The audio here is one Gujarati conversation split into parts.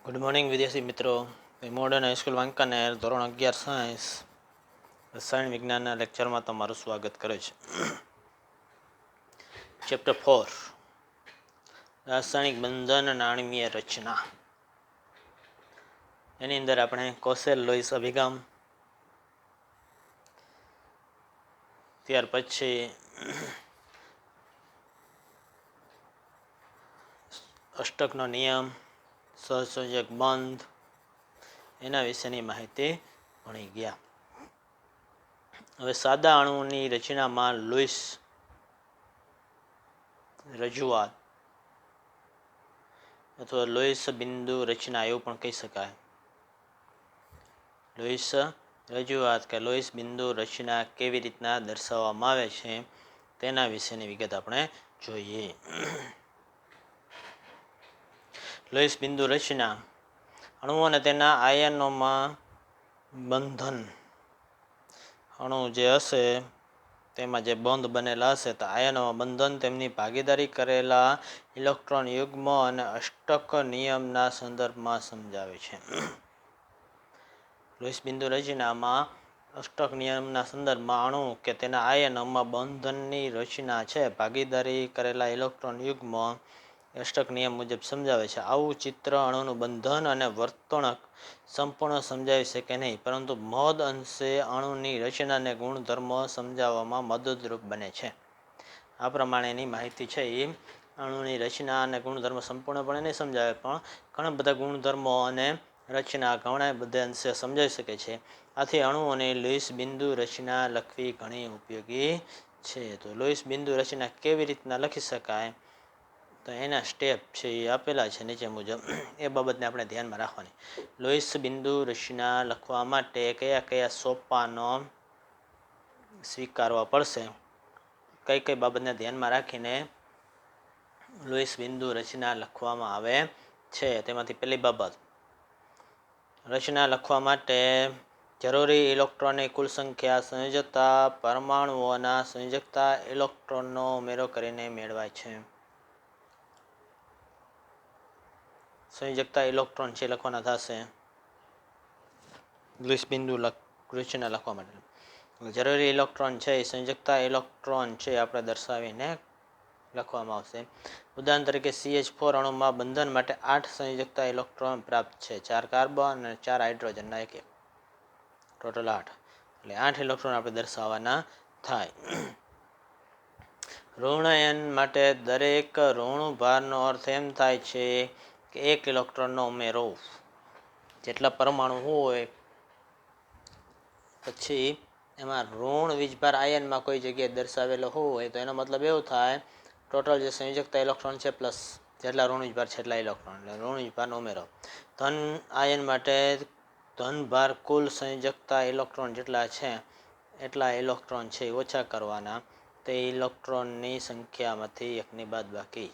ગુડ મોર્નિંગ વિદ્યાર્થી મિત્રો. મોડર્ન હાઈસ્કૂલ વાંકાનેર ધોરણ 11 સાયન્સ રસાયણ વિજ્ઞાનના લેક્ચરમાં તમારું સ્વાગત કરે છે. ચેપ્ટર 4 રાસાયણિક બંધન અને આણ્વીય રચના. એની અંદર આપણે કોસેલ લોઇસ અભિગમ, ત્યાર પછી અષ્ટકનો નિયમ, સહસંયોજક બંધ, એના વિશેની માહિતી ભણી ગયા. હવે સાદા અણુઓની રચનામાં લોઇસ રજૂઆત અથવા લોઇસ બિંદુ રચના એવું પણ કહી શકાય. લોઇસ રજૂઆત કે લોઇસ બિંદુ રચના કેવી રીતના દર્શાવવામાં આવે છે તેના વિશેની વિગત આપણે જોઈએ. લોઇસ બિંદુ રચના અણુઓ અને તેના આયનોમાં બંધન. અણુ જે હશે તેમાં જે બંધ બનેલા હશે તો આયનોમાં બંધન, તેમની ભાગીદારી કરેલા ઇલેક્ટ્રોન યુગ્મ અને અષ્ટક નિયમના સંદર્ભમાં સમજાવે છે. લોઇસ બિંદુ રચનામાં અષ્ટક નિયમના સંદર્ભમાં અણુ કે તેના આયનોમાં બંધનની રચના છે ભાગીદારી કરેલા ઇલેક્ટ્રોન યુગ્મ અષ્ટક નિયમ મુજબ સમજાવે છે. આવું ચિત્ર અણુનું બંધન અને વર્તણૂક સંપૂર્ણ સમજાવી શકે નહીં, પરંતુ મહદ અંશે અણુની રચના અને ગુણધર્મો સમજાવવામાં મદદરૂપ બને છે. આ પ્રમાણેની માહિતી છે એ અણુની રચના અને ગુણધર્મો સંપૂર્ણપણે નહીં સમજાવે, પણ ઘણા બધા ગુણધર્મો અને રચના ઘણા બધા અંશે સમજાવી શકે છે. આથી અણુઓની લોઇસ બિંદુ રચના લખવી ઘણી ઉપયોગી છે. તો લોઇસ બિંદુ રચના કેવી રીતના લખી શકાય તો એના સ્ટેપ છે એ આપેલા છે નીચે મુજબ. એ બાબતને આપણે ધ્યાનમાં રાખવાની. લોઇસ બિંદુ રચના લખવા માટે કયા કયા સોપાનો સ્વીકારવા પડશે, કઈ કઈ બાબતને ધ્યાનમાં રાખીને લોઇસ બિંદુ રચના લખવામાં આવે છે. તેમાંથી પહેલી બાબત, રચના લખવા માટે જરૂરી ઇલેક્ટ્રોનની કુલ સંખ્યા સંયોજકતા પરમાણુઓના સંયોજકતા ઇલેક્ટ્રોનનો ઉમેરો કરીને મેળવાય છે. સંયોજકતા ઇલેક્ટ્રોન છે લખવાના થશે લોઇસ બિંદુ રચના લખવા માટે. જરૂરી ઇલેક્ટ્રોન છે એ સંયોજકતા ઇલેક્ટ્રોન છે આપણે દર્શાવીને લખવામાં આવશે. ઉદાહરણ તરીકે CH4 અણુમાં બંધન માટે 8 સંયોજકતા ઇલેક્ટ્રોન પ્રાપ્ત છે, 4 કાર્બન અને 4 હાઇડ્રોજનના એક ટોટલ 8, એટલે 8 ઇલેક્ટ્રોન આપણે દર્શાવવાના થાય. ઋણાયન માટે દરેક ઋણ ભારનો અર્થ એમ થાય છે કે 1 ઇલેક્ટ્રોનનો ઉમેરો. જેટલા પરમાણુ હોય પછી એમાં ઋણ વીજભાર આયનમાં કોઈ જગ્યાએ દર્શાવેલો હોય તો એનો મતલબ એવું થાય ટોટલ જે સંયોજકતા ઇલેક્ટ્રોન છે પ્લસ જેટલા ઋણ વીજભાર છે એટલા ઇલેક્ટ્રોન, એટલે ઋણ વીજભારનો ઉમેરો. ધન આયન માટે ધનભાર કુલ સંયોજકતા ઇલેક્ટ્રોન જેટલા છે એટલા ઇલેક્ટ્રોન છે ઓછા કરવાના, તે ઇલેક્ટ્રોનની સંખ્યામાંથી એકની બાદબાકી,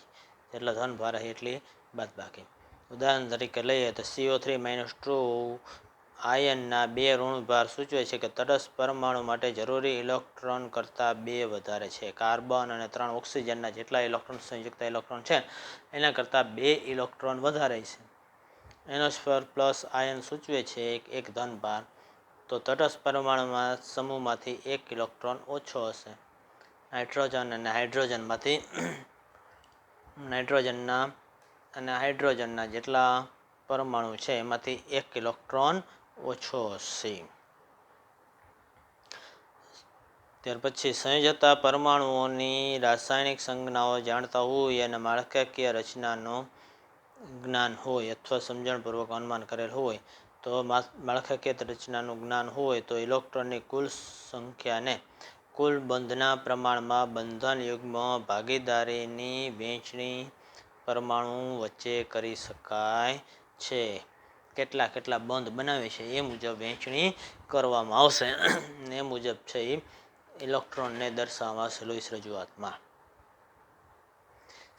જેટલા ધનભાર એટલી બાદબાકી. ઉદાહરણ તરીકે લઈએ તો CO3-2 આયનના 2 ઋણભાર સૂચવે છે કે તટસ્થ પરમાણુ માટે જરૂરી ઇલેક્ટ્રોન કરતાં 2 વધારે છે. કાર્બન અને 3 ઓક્સિજનના જેટલા ઇલેક્ટ્રોન સંયુક્ત ઇલેક્ટ્રોન છે એના કરતાં 2 ઇલેક્ટ્રોન વધારે છે. NH4+ આયન સૂચવે છે એક ધનભાર, તો તટસ્થ પરમાણુમાં સમૂહમાંથી 1 ઇલેક્ટ્રોન ઓછો હશે. નાઇટ્રોજન અને હાઇડ્રોજનના જેટલા પરમાણુ છે એમાંથી 1 ઇલેક્ટ્રોન ઓછો હશે. ત્યાર પછી સંયોજકતા પરમાણુઓની રાસાયણિક સંજ્ઞાઓ જાણતા હોય અને માળખાકીય રચનાનું જ્ઞાન હોય અથવા સમજણપૂર્વક અનુમાન કરેલ હોય તો માળખાકીય રચનાનું જ્ઞાન હોય તો ઇલેક્ટ્રોનની કુલ સંખ્યાને કુલ બંધના પ્રમાણમાં બંધન યુગ્મ ભાગીદારીની વહેંચણી પરમાણુ વચ્ચે કરી શકાય છે. કેટલા કેટલા બંધ બનાવે છે એ મુજબ વહેંચણી કરવામાં આવશે. એ મુજબ છે એ ઇલેક્ટ્રોનને દર્શાવવામાં આવશે લોઇસ રજૂઆતમાં.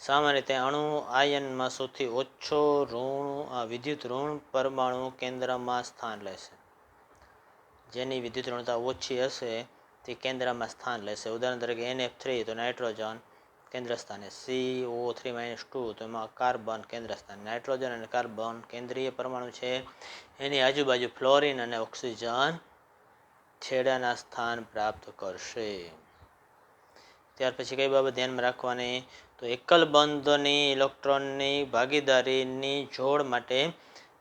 સામાન્ય રીતે અણુ આયનમાં સૌથી ઓછો વિદ્યુત ઋણ પરમાણુ કેન્દ્રમાં સ્થાન લેશે. જેની વિદ્યુત ઋણતા ઓછી હશે તે કેન્દ્રમાં સ્થાન લેશે. ઉદાહરણ તરીકે NF3 તો નાઇટ્રોજન, કેન્દ્ર સ્થાને, CO3-2 તો એમાં કાર્બન કેન્દ્ર સ્થાને, નાઇટ્રોજન અને કાર્બન કેન્દ્રીય પરમાણુ છે, એની આજુબાજુ ફ્લોરિન અને ઓક્સિજન છેડાના સ્થાન પ્રાપ્ત કરશે. ત્યાર પછી કઈ બાબત ધ્યાનમાં રાખવાની, તો એકલ બંધની ઇલેક્ટ્રોનની ભાગીદારીની જોડ માટે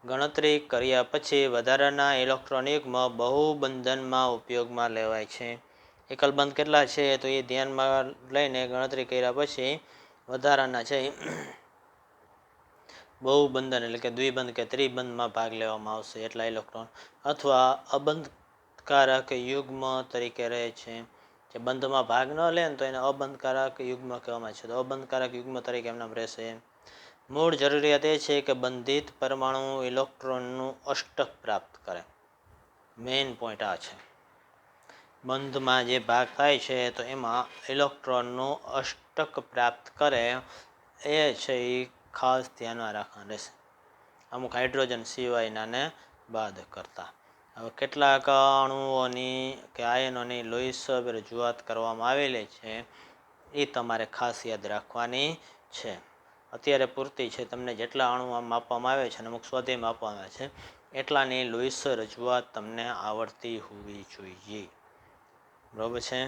ગણતરી કર્યા પછી વધારાના ઇલેક્ટ્રોન યુગ્મ બહુબંધનમાં ઉપયોગમાં લેવાય છે. એકલ બંધ કેટલા છે તો એ ધ્યાનમાં લઈને ગણતરી કર્યા પછી વધારાના છે બહુબંધન એટલે કે દ્વિબંધ કે ત્રિબંધમાં ભાગ લેવામાં આવશે એટલા ઇલેક્ટ્રોન, અથવા અબંધકારક યુગ્મ તરીકે રહે છે. જે બંધમાં ભાગ ન લે ને તો એને અબંધકારક યુગ્મ કહેવામાં આવે છે, તો અબંધકારક યુગ્મ તરીકે એમનામ રહેશે. મૂળ જરૂરિયાત એ છે કે બંધિત પરમાણુ ઇલેક્ટ્રોનનું અષ્ટક પ્રાપ્ત કરે. મેઇન પોઈન્ટ આ છે, બંધમાં જે ભાગ થાય છે તો એમાં ઇલેક્ટ્રોનનું અષ્ટક પ્રાપ્ત કરે, એ છે એ ખાસ ધ્યાનમાં રાખવાનું રહેશે, અમુક હાઇડ્રોજન સિવાયનાને બાદ કરતા. હવે કેટલાક અણુઓની કે આયનોની લોહીસભ રજૂઆત કરવામાં આવેલી છે, એ તમારે ખાસ યાદ રાખવાની છે. અત્યારે પૂરતી છે, તમને જેટલા અણુ આમ આપવામાં આવે છે અને અમુક સ્વાધ્યાયમાં આપવામાં આવે છે એટલાની લોહીસર રજૂઆત તમને આવડતી હોવી જોઈએ. બરાબર છે.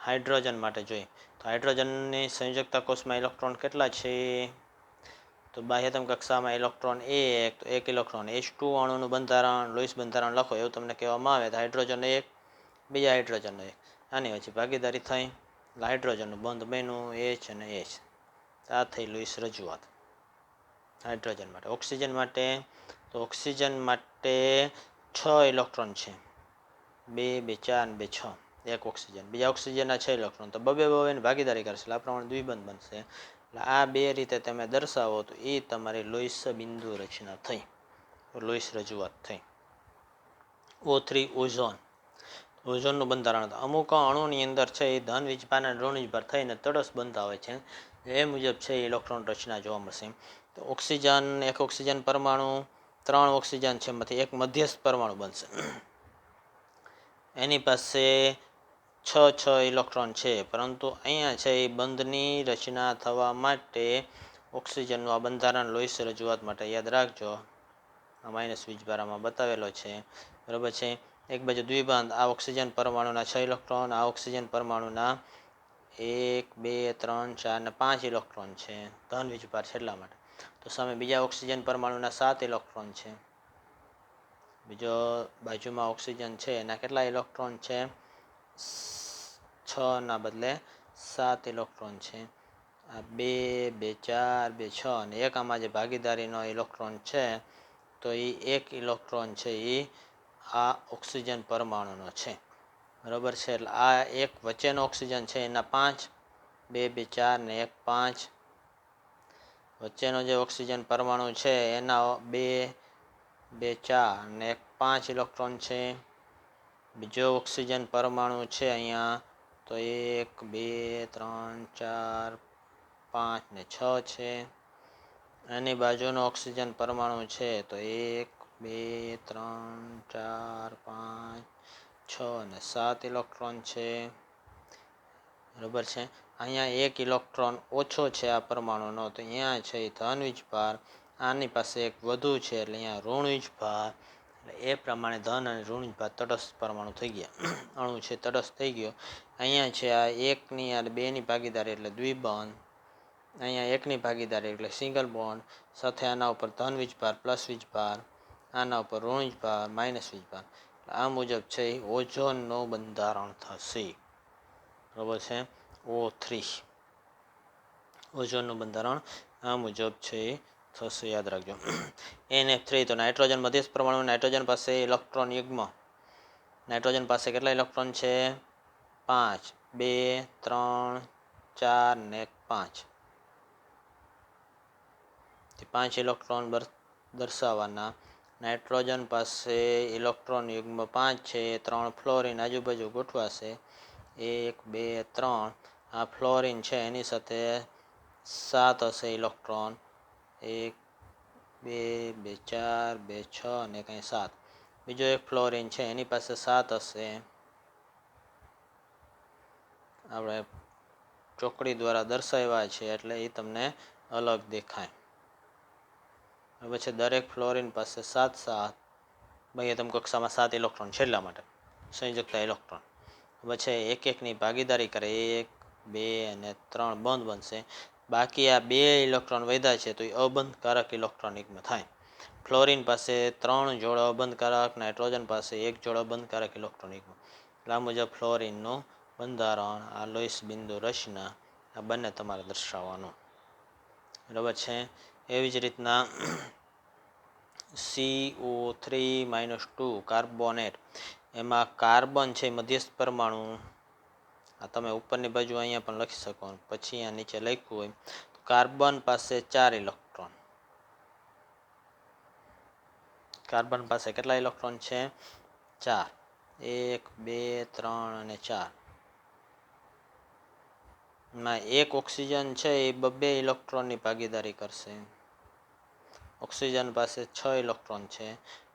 હાઇડ્રોજન માટે જોઈએ તો હાઇડ્રોજનની સંયોજકતા કોષમાં ઇલેક્ટ્રોન કેટલા છે, તો બાહ્યતમ કક્ષામાં ઇલેક્ટ્રોન એક ઇલેક્ટ્રોન. H2 અણુનું બંધારણ, લોહીસ બંધારણ લખો એવું તમને કહેવામાં આવે તો હાઇડ્રોજન એક, બીજા હાઇડ્રોજનનો એક, આની વચ્ચે ભાગીદારી થઈ એટલે હાઇડ્રોજનનું બંધ બન્યું H અને H. આ થઈ લોહીસ રજૂઆત હાઇડ્રોજન માટે. ઓક્સિજન માટે તો ઓક્સિજન માટે 6 ઇલેક્ટ્રોન છે, 2, 2, 4 અને 2, 6. એક ઓક્સિજન, બીજા ઓક્સિજનના 6 ઇલેક્ટ્રોન, તો બબે બબેની ભાગીદારી કરશે એટલે આ પ્રમાણે દ્વિબંધ બનશે. એટલે આ બે રીતે તમે દર્શાવો તો એ તમારી લોહીસ બિંદુ રચના થઈ, લોહીસ રજૂઆત થઈ. O3 ozone. ઓઝોનનું બંધારણ અમુક અણુની અંદર છે એ ધન વીજભાર અને ઋણ વીજભાર થઈને તટસ્થ બનતા હોય છે, એ મુજબ છે ઇલેક્ટ્રોન રચના જોવા મળશે. તો ઓક્સિજન, એક ઓક્સિજન પરમાણુ, 3 ઓક્સિજન છે એમાંથી એક મધ્યસ્થ પરમાણુ બનશે, એની પાસે 6 ઇલેક્ટ્રોન છે, પરંતુ અહીંયા છે એ બંધની રચના થવા માટે ઓક્સિજનનું આ બંધારણ લોહીસ રજૂઆત માટે યાદ રાખજો. આ માઇનસ વીજભારામાં બતાવેલો છે. બરાબર છે. એક બાજુ દ્વિબંધ, આ ઓક્સિજન પરમાણુના 6 ઇલેક્ટ્રોન, આ ઓક્સિજન પરમાણુના 1, 2, 3, 4 અને 5 ઇલેક્ટ્રોન છે, ધન વીજભાર છે એટલા માટે. તો સામે બીજા ઓક્સિજન પરમાણુના 7 ઇલેક્ટ્રોન છે, બીજો બાજુમાં ઓક્સિજન છે એના કેટલા ઇલેક્ટ્રોન છે, 6 ના બદલે 7 ઇલેક્ટ્રોન છે. આ 2, 2, 4, 2, 6 અને એક આમાં જે ભાગીદારીનો ઇલેક્ટ્રોન છે તો એ 1 ઇલેક્ટ્રોન છે એ આ ઓક્સિજન પરમાણુનો છે. બરાબર છે. એટલે આ એક વચ્ચેનો ઓક્સિજન છે એના 5, 2, 2, 4 ને 1, 5. વચ્ચેનો જે ઓક્સિજન પરમાણુ છે એના 2, 2, 4 ને 1, 5 ઇલેક્ટ્રોન છે. બીજો ઓક્સિજન પરમાણુ છે અહીંયા તો 1, 2, 3, 4, 5 ને 6 છે. એની બાજુનો ઓક્સિજન પરમાણુ છે તો 1, 2, 3, 4, 5, 6 અને 7 ઇલેક્ટ્રોન છે. બરાબર છે. અહીંયા 1 ઇલેક્ટ્રોન ઓછો છે આ પરમાણુનો, તો અહીંયા છે એ ધન વીજભાર, આની પાસે એક વધુ છે એટલે અહીંયા ઋણ વીજભાર. એટલે એ પ્રમાણે ધન અને ઋણ વીજભાર તટસ્થ પરમાણુ થઈ ગયા, અણુ છે તટસ્થ થઈ ગયો. અહીંયા છે આ 1ની અને 2ની ભાગીદારી એટલે દ્વિબંધ, અહીંયા 1ની ભાગીદારી એટલે સિંગલ બોન્ડ, સાથે આના ઉપર ધન વીજભાર પ્લસ વીજભાર, આના ઉપર ઋણ વીજભાર માઇનસ વીજભાર. આ મુજબ છે એ ઓઝોનનું બંધારણ થશે. બરાબર છે. O3 ઓઝોનનું બંધારણ આ મુજબ છે એ થશે, યાદ રાખજો. NF3 તો નાઇટ્રોજન મધ્યસ્થ પરમાણુ, નાઇટ્રોજન પાસે ઇલેક્ટ્રોન યુગ્મ, નાઇટ્રોજન પાસે કેટલા ઇલેક્ટ્રોન છે, 5, 2, 3, 4 ને 5. 5 ઇલેક્ટ્રોન દર્શાવવાના. નાઇટ્રોજન પાસે ઇલેક્ટ્રોન યુગ્મ 5 છે, 3 ફ્લોરિન આજુબાજુ ગોઠવાશે, 1, 2, 3. આ ફ્લોરિન છે એની સાથે 7 હશે ઇલેક્ટ્રોન, 1, 2, 2, 4, 2, 6 અને કંઈ 7. બીજો એક ફ્લોરિન છે એની પાસે 7 હશે, આપણે ચોકડી દ્વારા દર્શાવ્યા છે એટલે એ તમને અલગ દેખાય. પછી દરેક ફ્લોરિન પાસે 7 ભાઈ તમે કક્ષામાં 7 ઇલેક્ટ્રોન છે એટલા માટે સંયોજકતા ઇલેક્ટ્રોન. પછી એક એકની ભાગીદારી કરે 1 2 અને 3 બંધ બનશે. બાકી આ 2 ઇલેક્ટ્રોન વધ્યા છે તો એ અબંધકારક ઇલેક્ટ્રોનિકમાં થાય. ફ્લોરિન પાસે 3 જોડો અબંધકારક, નાઇટ્રોજન પાસે 1 જોડો અબંધકારક ઇલેક્ટ્રોનિકમાં. આ મુજબ ફ્લોરિનનું બંધારણ, આ લોઈસ બિંદુ રચના, આ બંને તમારે દર્શાવવાનું. બરાબર છે. એવી જ રીતના CO3-2 કાર્બોનેટ, એમાં કાર્બન છે મધ્યસ્થ પરમાણુ, આ તમે ઉપરની બાજુ અહીંયા પણ લખી શકો, પછી અહીંયા નીચે લખ્યું હોય તો કાર્બન પાસે 4 ઇલેક્ટ્રોન. કાર્બન પાસે કેટલા ઇલેક્ટ્રોન છે? 4. 1 2 3 અને 4. એમાં એક ઓક્સિજન છે એ 2 ઇલેક્ટ્રોનની ભાગીદારી કરશે. ઓક્સિજન પાસે 6 ઇલેક્ટ્રોન છે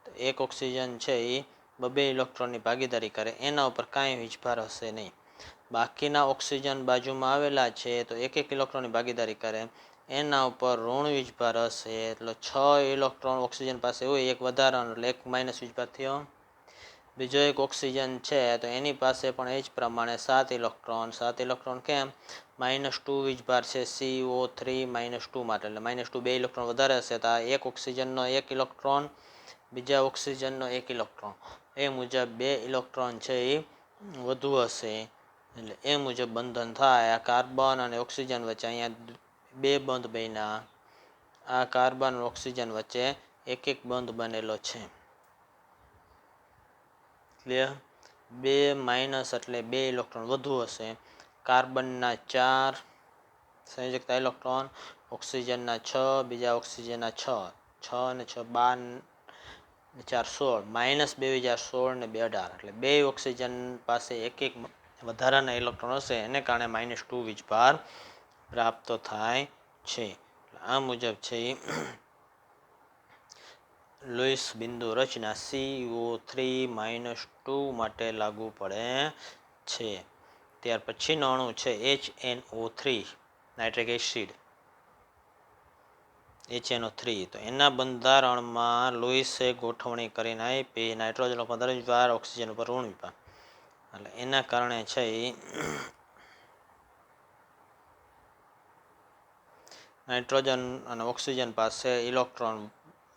તો એક ઓક્સિજન છે એ 2 ઇલેક્ટ્રોનની ભાગીદારી કરે, એના ઉપર કાંઈ વીજભાર હશે નહીં. બાકીના ઓક્સિજન બાજુમાં આવેલા છે તો 1 ઇલેક્ટ્રોનની ભાગીદારી કરે, એના ઉપર ઋણ વીજભાર હશે. એટલે 6 ઇલેક્ટ્રોન ઓક્સિજન પાસે હોય, એક વધારાનો એટલે 1 માઇનસ વીજભાર થયો. બીજો એક ઓક્સિજન છે તો એની પાસે પણ એ જ પ્રમાણે 7 ઇલેક્ટ્રોન. 7 ઇલેક્ટ્રોન કેમ? -2 વીજભાર છે CO3-2 માટે, એટલે -2 2 ઇલેક્ટ્રોન વધારે હશે તો આ એક ઓક્સિજનનો 1 ઇલેક્ટ્રોન, બીજા ઓક્સિજનનો 1 ઇલેક્ટ્રોન, એ મુજબ 2 ઇલેક્ટ્રોન છે એ વધુ હશે. એટલે એ મુજબ બંધન થાય. આ કાર્બન અને ઓક્સિજન વચ્ચે અહીંયા 2 બંધ બન્યા. આ કાર્બન અને ઓક્સિજન વચ્ચે 1 બંધ બનેલો છે. ક્લિયર? 2 માઇનસ એટલે 2 ઇલેક્ટ્રોન વધુ હશે. કાર્બનના 4 સંયોજકતા ઇલેક્ટ્રોન, ઓક્સિજનના 6, બીજા ઓક્સિજનના 6. 6 અને 6 12, 4 16, -2 બીજા 16 ને 2 18, એટલે 2 ઓક્સિજન પાસે 1 વધારાના ઇલેક્ટ્રોન હશે, એને કારણે -2 વીજભાર પ્રાપ્ત થાય છે. આ મુજબ છે લોઈસ બિંદુ રચના CO3-2 માટે લાગુ પડે છે. ત્યાર પછીનો અણુ છે HNO3, નાઇટ્રિક એસિડ, HNO3. તો એના બંધારણમાં લોઈસે ગોઠવણી કરીને આપી, નાઇટ્રોજન ઉપર 15 વીજભાર, ઓક્સિજન ઉપર ઋણ વીજભાર. એટલે એના કારણે છે નાઇટ્રોજન અને ઓક્સિજન પાસે ઇલેક્ટ્રોન,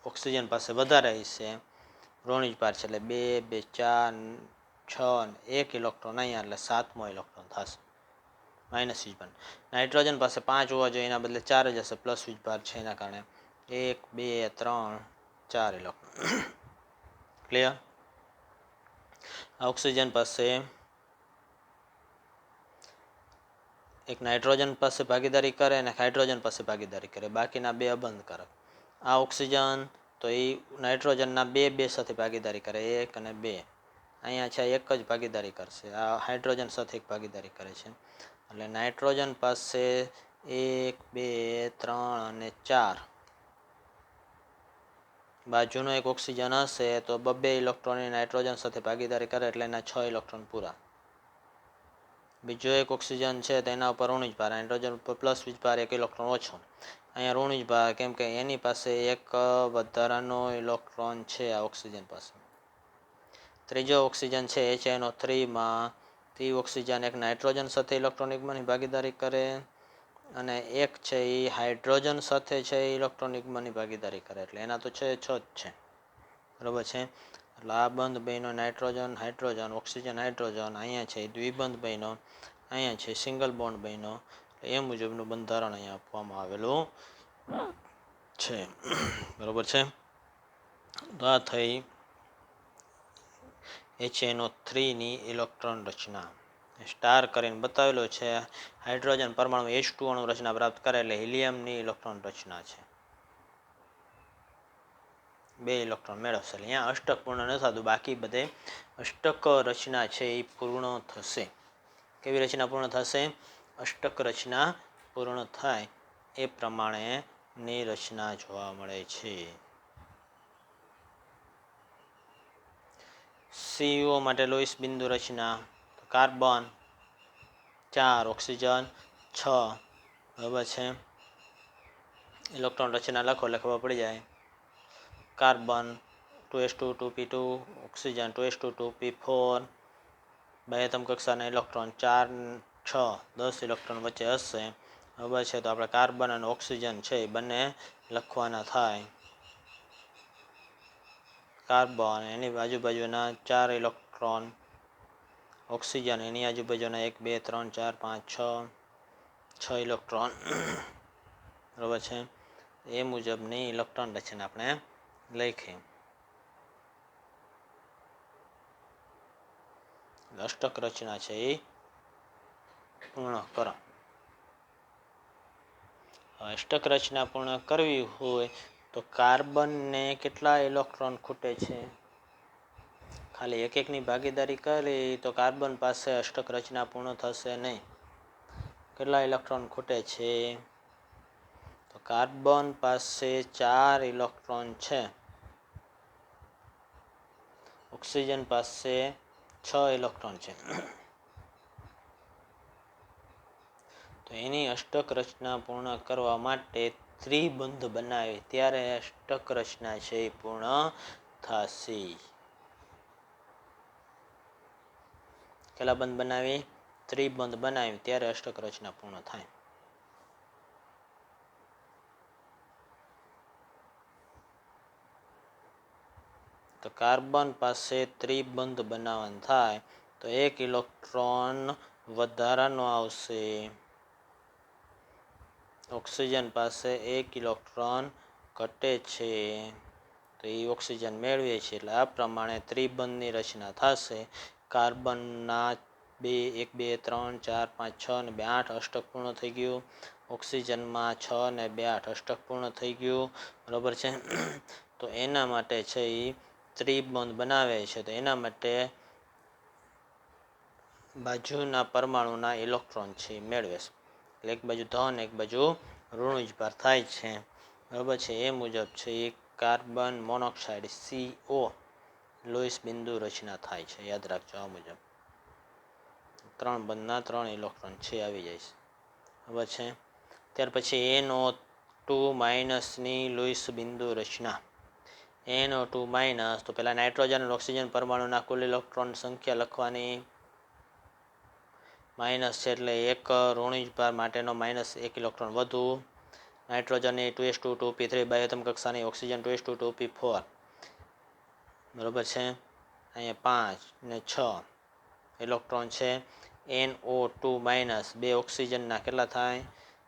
ઓક્સિજન પાસે વધારે હશે, ઋણ વીજભાર છે એટલે 2 2 4 6 અને 1 ઇલેક્ટ્રોન અહીંયા, એટલે 7મો ઇલેક્ટ્રોન થશે માઇનસ વીજભાર. નાઇટ્રોજન પાસે 5 હોવા જોઈએ, એના બદલે 4 જ હશે, પ્લસ વીજભાર છે એના કારણે 1 2 3 4 ઇલેક્ટ્રોન. ક્લિયર? ઓક્સિજન પાસે એક નાઇટ્રોજન પાસે ભાગીદારી કરે અને હાઇડ્રોજન પાસે ભાગીદારી કરે, બાકીના 2 અબંધકારક. આ ઓક્સિજન તો એ નાઇટ્રોજનના 2 2 સાથે ભાગીદારી કરે, 1 અને 2. અહીંયા છે એક જ ભાગીદારી કરશે, આ હાઇડ્રોજન સાથે એક ભાગીદારી કરે છે. એટલે નાઇટ્રોજન પાસે 1 2 3 અને 4 બાજુનો એક ઓક્સિજન હશે તો 2 ઇલેક્ટ્રોનની નાઇટ્રોજન સાથે ભાગીદારી કરે એટલે એના 6 ઇલેક્ટ્રોન પૂરા. બીજો એક ઓક્સિજન છે તેના ઉપર ઋણ વીજભાર, નાઇટ્રોજન ઉપર પ્લસ વીજભાર, 1 ઇલેક્ટ્રોન ઓછો. અહીંયા ઋણ વીજભાર કેમ કે એની પાસે એક વધારાનો ઇલેક્ટ્રોન છે આ ઓક્સિજન પાસે. ત્રીજો ઓક્સિજન છે HNO3માં, તે ઓક્સિજન એક નાઇટ્રોજન સાથે ઇલેક્ટ્રોનિકમાંની ભાગીદારી કરે અને એક છે એ હાઇડ્રોજન સાથે છે ઇલેક્ટ્રોનિકમાંની ભાગીદારી કરે, એટલે એના તો 6 6 જ છે. બરાબર છે. એટલે આ બંધ બન્યો નાઇટ્રોજન હાઇડ્રોજન, ઓક્સિજન હાઇડ્રોજન, અહીંયા છે દ્વિબંધ બન્યો, અહીંયા છે સિંગલ બોન્ડ બન્યો. એ મુજબનું બંધારણ અહીંયા આપવામાં આવેલું છે. બરાબર છે. તો આ થઈ HNO3ની ઇલેક્ટ્રોન રચના. સ્ટાર કરીને બતાવેલો છે. હાઇડ્રોજન પરમાણુ H2 અણુ રચના પ્રાપ્ત કરે એટલે હિલિયમની ઇલેક્ટ્રોન રચના છે, 2 ઇલેક્ટ્રોન મેળવશે. અહીંયા અષ્ટક પૂર્ણ ન થતું, બાકી બધે અષ્ટક રચના છે એ પૂર્ણ થશે. કેવી રચના પૂર્ણ થશે? અષ્ટક રચના પૂર્ણ થાય એ પ્રમાણેની રચના જોવા મળે છે. CO માટે લોઈસ બિંદુ રચના, કાર્બન 4, ઓક્સિજન 6 બરાબર છે. ઇલેક્ટ્રોન રચના લખો એટલે ખબર પડી જાય. Carbon 2s2 2p2, oxygen 2s2 2p4. બાહ્યતમ કક્ષાના ઇલેક્ટ્રોન 4 6 10 ઇલેક્ટ્રોન વચ્ચે હશે બરાબર છે. તો આપણે કાર્બન અને ઓક્સિજન છે એ બંને લખવાના થાય. કાર્બન એની આજુબાજુના 4 ઇલેક્ટ્રોન, ઓક્સિજન એની આજુબાજુના 1 2 3 4 5 6 ઇલેક્ટ્રોન બરાબર છે. એ મુજબની ઇલેક્ટ્રોન રચના આપણે લખીએ. અષ્ટક રચના છે એ પૂર્ણ કરો. અષ્ટક રચના પૂર્ણ કરવી હોય તો કાર્બનને કેટલા ઇલેક્ટ્રોન ખૂટે છે? ખાલી એક એકની ભાગીદારી કરી તો કાર્બન પાસે અષ્ટક રચના પૂર્ણ થશે નહીં. કેટલા ઇલેક્ટ્રોન ખૂટે છે? તો કાર્બન પાસે 4 ઇલેક્ટ્રોન છે, ઓક્સિજન પાસે 6 ઇલેક્ટ્રોન છે. તો એની અષ્ટક રચના પૂર્ણ કરવા માટે ત્રિબંધ બનાવે ત્યારે અષ્ટક રચના છે એ પૂર્ણ થશે. કેટલા બંધ બનાવી? ત્રિબંધ બનાવી ત્યારે અષ્ટક રચના પૂર્ણ થાય. તો કાર્બન પાસે ત્રિબંધ બનાવવાનું થાય તો 1 ઇલેક્ટ્રોન વધારાનો આવશે. ઓક્સિજન પાસે 1 ઇલેક્ટ્રોન ઘટે છે તો એ ઓક્સિજન મેળવે છે. એટલે આ પ્રમાણે ત્રિબંધની રચના થશે. કાર્બનના 1 2 3 4 5 6 અને 2 8 અષ્ટક પૂર્ણ થઈ ગયું. ઓક્સિજનમાં 6 અને 2 8 અષ્ટક પૂર્ણ થઈ ગયું બરાબર છે. તો એના માટે છે એ ત્રિબંધ બનાવે છે. તો એના માટે બાજુના પરમાણુના ઇલેક્ટ્રોન છે એ મેળવે છે. એટલે એક બાજુ ધન એક બાજુ ઋણ વીજભાર થાય છે બરાબર છે. એ મુજબ છે એ કાર્બન મોનોક્સાઇડ CO લોઈસ બિંદુ રચના થાય છે. યાદ રાખજો આ મુજબ 3 બંધના 3 ઇલેક્ટ્રોન છે આવી જાય છે બરાબર છે. ત્યાર પછી NO2 માઇનસની લોઈસ બિંદુ રચના. NO2 માઇનસ તો પહેલાં નાઇટ્રોજન અને ઓક્સિજન પરમાણુના કુલ ઇલેક્ટ્રોન સંખ્યા લખવાની. માઇનસ છે એટલે એક ઋણવીજભાર માટેનો -1 ઇલેક્ટ્રોન વધુ. નાઇટ્રોજનની 2s2 2p3 બાહ્યતમ કક્ષાની, ઓક્સિજન 2s2 2p4 બરાબર છે. અહીંયા 5 ને 6 ઇલેક્ટ્રોન છે. NO2 માઇનસ 2 ઓક્સિજનના કેટલા થાય?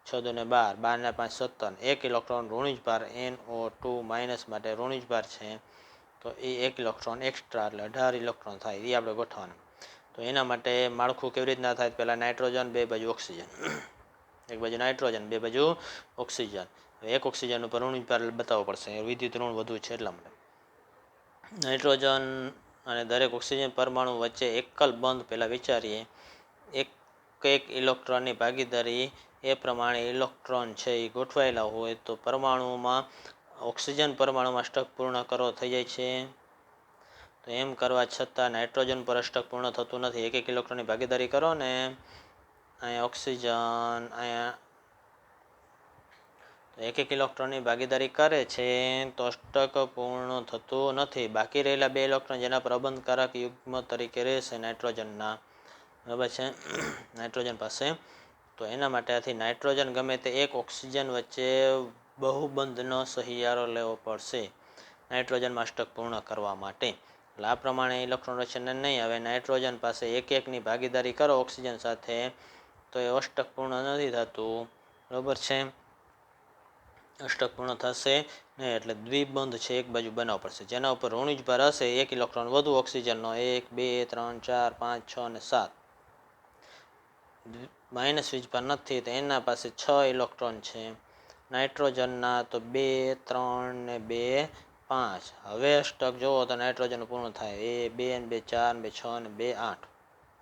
6 2 ને 12 12 ને 5 17. 1 ઇલેક્ટ્રોન ઋણવીજભાર NO2 માઇનસ માટે ઋણવીજભાર છે તો એ 1 ઇલેક્ટ્રોન એક્સ્ટ્રા એટલે 18 ઇલેક્ટ્રોન થાય. એ આપણે ગોઠવવાનું. તો એના માટે માળખું કેવી રીતના થાય? પહેલાં નાઇટ્રોજન, બે બાજુ ઓક્સિજન, એક બાજુ નાઇટ્રોજન બે બાજુ ઓક્સિજન. એક ઓક્સિજન ઉપર ઋણવીજભાર બતાવવો પડશે, વિદ્યુત ઋણ વધુ છે એટલા માટે. નાઇટ્રોજન અને દરેક ઓક્સિજન પરમાણુ વચ્ચે એકલ બંધ પહેલાં વિચારીએ. એક ઇલેક્ટ્રોનની ભાગીદારી એ પ્રમાણે ઇલેક્ટ્રોન છે એ ગોઠવાયેલા હોય તો પરમાણુમાં ઓક્સિજન પરમાણુમાં અષ્ટક પૂર્ણ કરો થઈ જાય છે. તો એમ કરવા છતાં નાઇટ્રોજન પર અષ્ટક પૂર્ણ થતું નથી. 1 1 ઇલેક્ટ્રોનની ભાગીદારી કરો ને અહીંયા ઓક્સિજન, અહીંયા 1 1 ઇલેક્ટ્રોનની ભાગીદારી કરે છે તો અષ્ટક પૂર્ણ થતું નથી. બાકી રહેલા 2 ઇલેક્ટ્રોન જેના પર અબંધકારક યુગ્મ તરીકે રહેશે નાઇટ્રોજનના બરાબર છે નાઇટ્રોજન પાસે. તો એના માટે આથી નાઇટ્રોજન ગમે તે એક ઓક્સિજન વચ્ચે બહુબંધનો સહિયારો લેવો પડશે નાઇટ્રોજનમાં અષ્ટક પૂર્ણ કરવા માટે. એટલે આ પ્રમાણે ઇલેક્ટ્રોન રચના નહીં આવે. નાઇટ્રોજન પાસે 1 1ની ભાગીદારી કરો ઓક્સિજન સાથે તો એ અષ્ટક પૂર્ણ નથી થતું બરાબર છે. અષ્ટક પૂર્ણ થશે નહીં એટલે દ્વિબંધ છે એક બાજુ બનાવવો પડશે. જેના ઉપર ઋણવીજભાર હશે 1 ઇલેક્ટ્રોન વધુ ઓક્સિજનનો 1 2 3 4 5 6 અને 7. માઇનસ વીજભાર નથી તો એના પાસે 6 ઇલેક્ટ્રોન છે. નાઇટ્રોજનના તો 2 3 ને 2 5. હવે અષ્ટક જુઓ તો નાઇટ્રોજન પૂર્ણ થાય 2 ને 2 4 ને 2 6 ને 2 8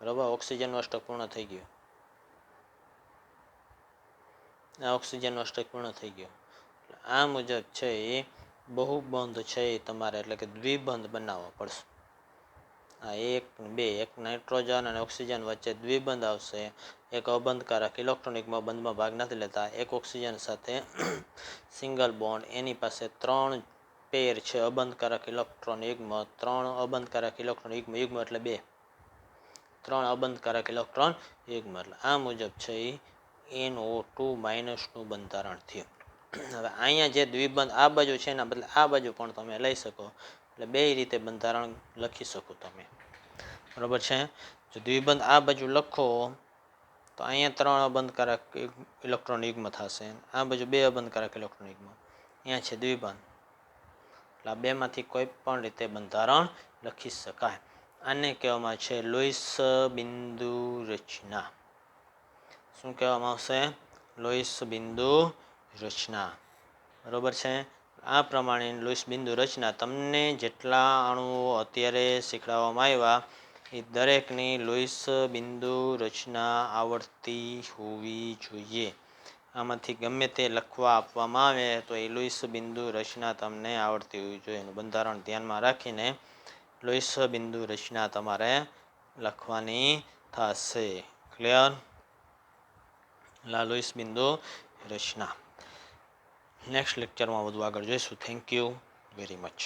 બરાબર. ઓક્સિજનનું અષ્ટક પૂર્ણ થઈ ગયું. આ ઓક્સિજનનું અષ્ટક પૂર્ણ થઈ ગયું. આ મુજબ છે એ બહુબંધ છે એ તમારે એટલે કે દ્વિબંધ બનાવવો પડશે. આ 1 2 એક નાઇટ્રોજન અને ઓક્સિજન વચ્ચે દ્વિબંધ આવશે, એક અબંધકારક ઇલેક્ટ્રોનિકમાં બંધમાં ભાગ નથી લેતા, એક ઓક્સિજન સાથે સિંગલ બોન્ડ, એની પાસે 3 પેર છે અબંધકારક ઇલેક્ટ્રોન યુગ્મ, 3 અબંધકારક ઇલેક્ટ્રોન યુગ્મ, યુગ્મ એટલે 2, 3 અબંધકારક ઇલેક્ટ્રોન યુગ્મ, એટલે આ મુજબ છે એ NO2 માઇનસનું બંધારણ થયું. હવે અહીંયા જે દ્વિબંધ આ બાજુ છે એના બદલે આ બાજુ પણ તમે લઈ શકો, એટલે બે રીતે બંધારણ લખી શકો તમે, બરોબર છે. જો દ્વિબંધ આ બાજુ લખો તો અહીંયા 3 અબંધકારક ઇલેક્ટ્રોન યુગ્મ થશે, આ બાજુ 2 અબંધકારક ઇલેક્ટ્રોન યુગ્મ, અહીંયા છે દ્વિબંધ, એટલે આ બેમાંથી કોઈ પણ રીતે બંધારણ લખી શકાય. આને કહેવામાં છે લોઇસ બિંદુ રચના. શું કહેવામાં આવશે? લોઇસ બિંદુ રચના, બરોબર છે. આ પ્રમાણે લોઇસ બિંદુ રચના તમને જેટલા અણુઓ અત્યારે શીખવાડવામાં આવ્યા એ દરેકની લોઇસ બિંદુ રચના આવડતી હોવી જોઈએ. આમાંથી ગમે તે લખવા આપવામાં આવે તો એ લોઇસ બિંદુ રચના તમને આવડતી હોવી જોઈએ. એનું બંધારણ ધ્યાનમાં રાખીને લોઇસ બિંદુ રચના તમારે લખવાની થશે. ક્લિયર? લોઇસ બિંદુ રચના નેક્સ્ટ લેક્ચરમાં વધુ આગળ જોઈશું. Thank you very much.